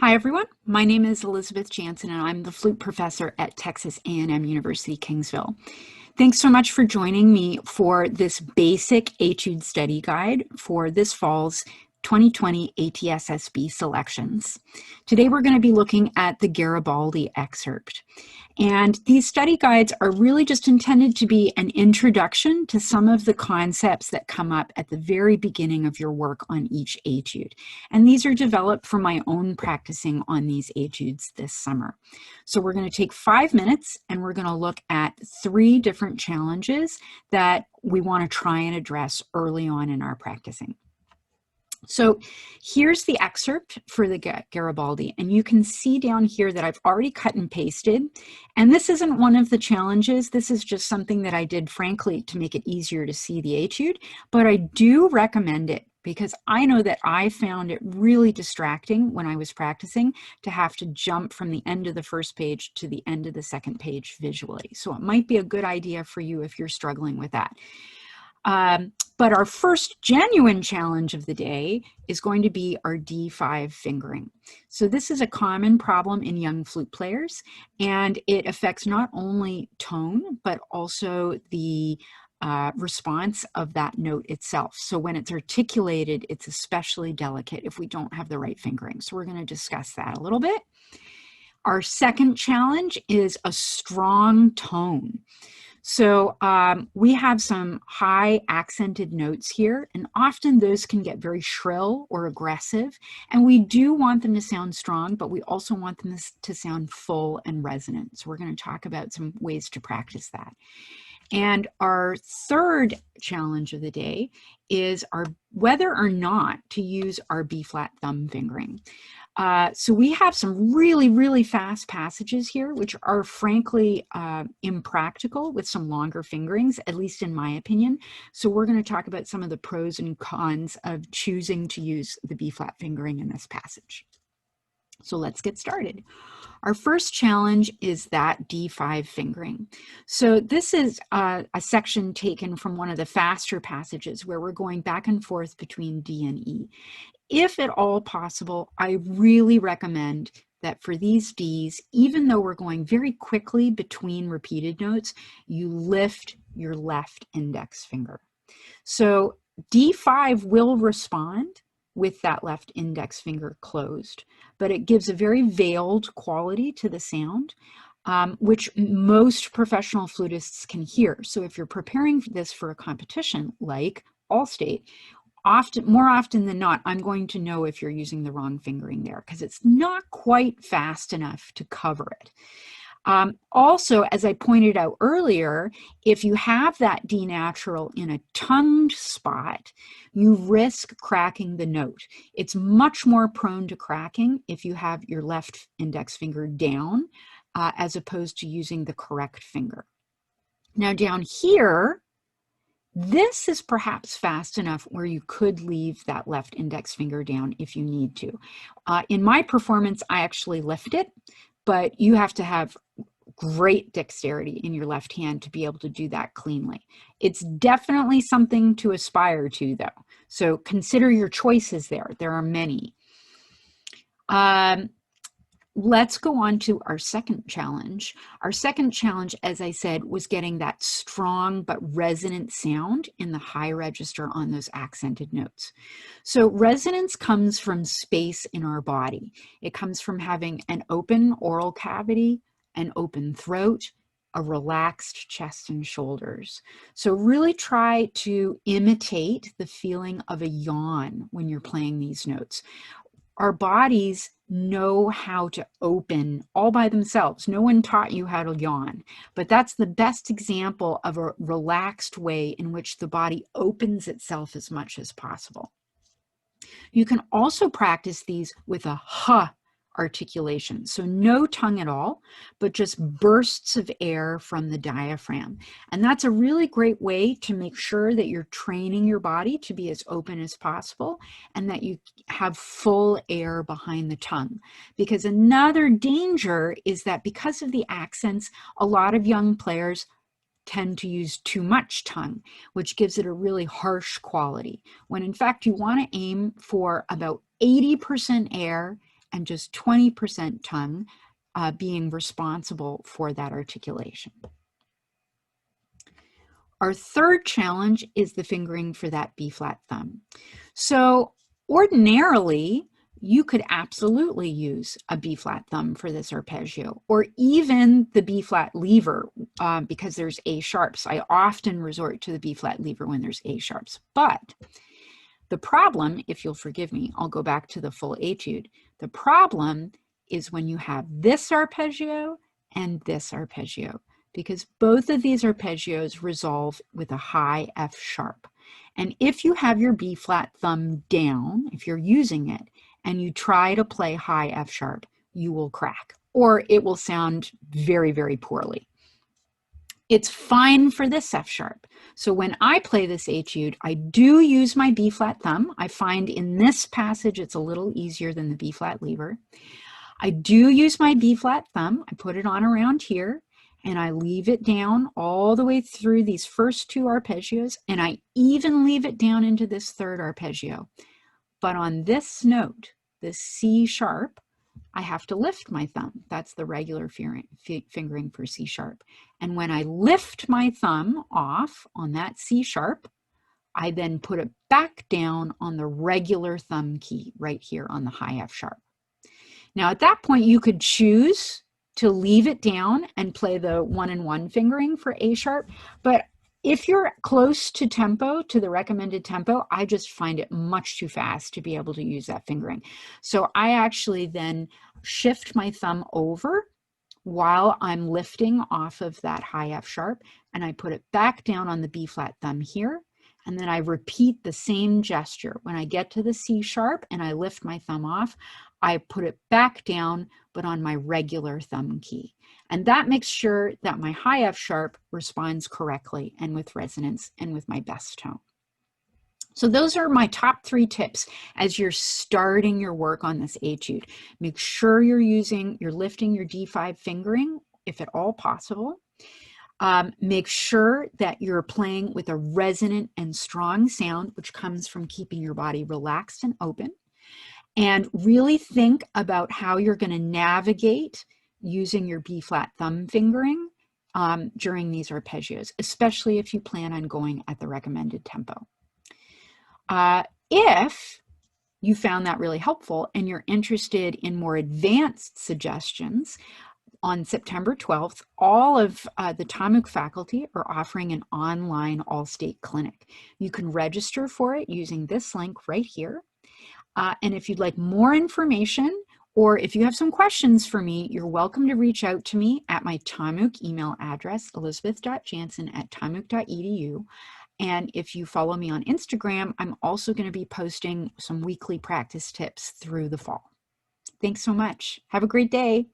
Hi everyone, my name is Elizabeth Janzen and I'm the flute professor at Texas A&M University-Kingsville. Thanks so much for joining me for this basic etude study guide for this fall's 2020 ATSSB selections. Today we're going to be looking at the Gariboldi excerpt. And these study guides are really just intended to be an introduction to some of the concepts that come up at the very beginning of your work on each etude. And these are developed from my own practicing on these etudes this summer. So we're going to take 5 minutes and we're going to look at 3 different challenges that we want to try and address early on in our practicing. So here's the excerpt for the Gariboldi, and you can see down here that I've already cut and pasted, and this isn't one of the challenges. This is just something that I did, frankly, to make it easier to see the etude, but I do recommend it because I know that I found it really distracting when I was practicing to have to jump from the end of the first page to the end of the second page visually. So it might be a good idea for you if you're struggling with that. But our first genuine challenge of the day is going to be our D5 fingering. So this is a common problem in young flute players, and it affects not only tone, but also the response of that note itself. So when it's articulated, it's especially delicate if we don't have the right fingering. So we're going to discuss that a little bit. Our second challenge is a strong tone. So we have some high accented notes here, and often those can get very shrill or aggressive, and we do want them to sound strong, but we also want them to sound full and resonant. So we're going to talk about some ways to practice that. And our third challenge of the day is whether or not to use our B-flat thumb fingering. So we have some really, really fast passages here, which are frankly impractical with some longer fingerings, at least in my opinion. So we're going to talk about some of the pros and cons of choosing to use the B-flat fingering in this passage. So let's get started. Our first challenge is that D5 fingering. So this is a section taken from one of the faster passages where we're going back and forth between D and E. If at all possible, I really recommend that for these Ds, even though we're going very quickly between repeated notes, you lift your left index finger. So D5 will respond with that left index finger closed, but it gives a very veiled quality to the sound, which most professional flutists can hear. So if you're preparing this for a competition like Allstate, more often than not, I'm going to know if you're using the wrong fingering there because it's not quite fast enough to cover it. Also, as I pointed out earlier, if you have that D natural in a tongued spot, you risk cracking the note. It's much more prone to cracking if you have your left index finger down as opposed to using the correct finger. Now down here, this is perhaps fast enough where you could leave that left index finger down if you need to. In my performance, I actually lift it, but you have to have great dexterity in your left hand to be able to do that cleanly. It's definitely something to aspire to, though. So consider your choices there. There are many. Let's go on to our second challenge. Our second challenge, as I said, was getting that strong but resonant sound in the high register on those accented notes. So resonance comes from space in our body. It comes from having an open oral cavity, an open throat, a relaxed chest and shoulders. So really try to imitate the feeling of a yawn when you're playing these notes. Our bodies know how to open all by themselves. No one taught you how to yawn, but that's the best example of a relaxed way in which the body opens itself as much as possible. You can also practice these with a huh articulation. So no tongue at all, but just bursts of air from the diaphragm. And that's a really great way to make sure that you're training your body to be as open as possible and that you have full air behind the tongue. Because another danger is that because of the accents, a lot of young players tend to use too much tongue, which gives it a really harsh quality, when in fact you want to aim for about 80% air and just 20% tongue being responsible for that articulation. Our third challenge is the fingering for that B-flat thumb. So ordinarily, you could absolutely use a B-flat thumb for this arpeggio, or even the B-flat lever because there's A sharps. I often resort to the B-flat lever when there's A sharps. But the problem, if you'll forgive me, I'll go back to the full etude. The problem is when you have this arpeggio and this arpeggio, because both of these arpeggios resolve with a high F sharp. And if you have your B flat thumb down, if you're using it, and you try to play high F sharp, you will crack, or it will sound very, very poorly. It's fine for this F sharp. So when I play this etude, I do use my B flat thumb. I find in this passage it's a little easier than the B flat lever. I do use my B flat thumb. I put it on around here, and I leave it down all the way through these first two arpeggios, and I even leave it down into this third arpeggio. But on this note, this C sharp, I have to lift my thumb. That's the regular fingering for C sharp. And when I lift my thumb off on that C sharp, I then put it back down on the regular thumb key right here on the high F sharp. Now at that point, you could choose to leave it down and play the 1-and-1 fingering for A sharp. But if you're close to tempo, to the recommended tempo, I just find it much too fast to be able to use that fingering. So I actually then shift my thumb over while I'm lifting off of that high F sharp, and I put it back down on the B flat thumb here. And then I repeat the same gesture. When I get to the C sharp and I lift my thumb off, I put it back down, but on my regular thumb key. And that makes sure that my high F sharp responds correctly and with resonance and with my best tone. So those are my top 3 tips as you're starting your work on this etude. Make sure you're lifting your D5 fingering, if at all possible. Make sure that you're playing with a resonant and strong sound, which comes from keeping your body relaxed and open. And really think about how you're going to navigate using your B-flat thumb fingering during these arpeggios, especially if you plan on going at the recommended tempo. If you found that really helpful and you're interested in more advanced suggestions, on September 12th, all of the TAMUK faculty are offering an online all-state clinic. You can register for it using this link right here. And if you'd like more information, or if you have some questions for me, you're welcome to reach out to me at my TAMUK email address, elizabeth.janzen@tamuk.edu. And if you follow me on Instagram, I'm also going to be posting some weekly practice tips through the fall. Thanks so much. Have a great day.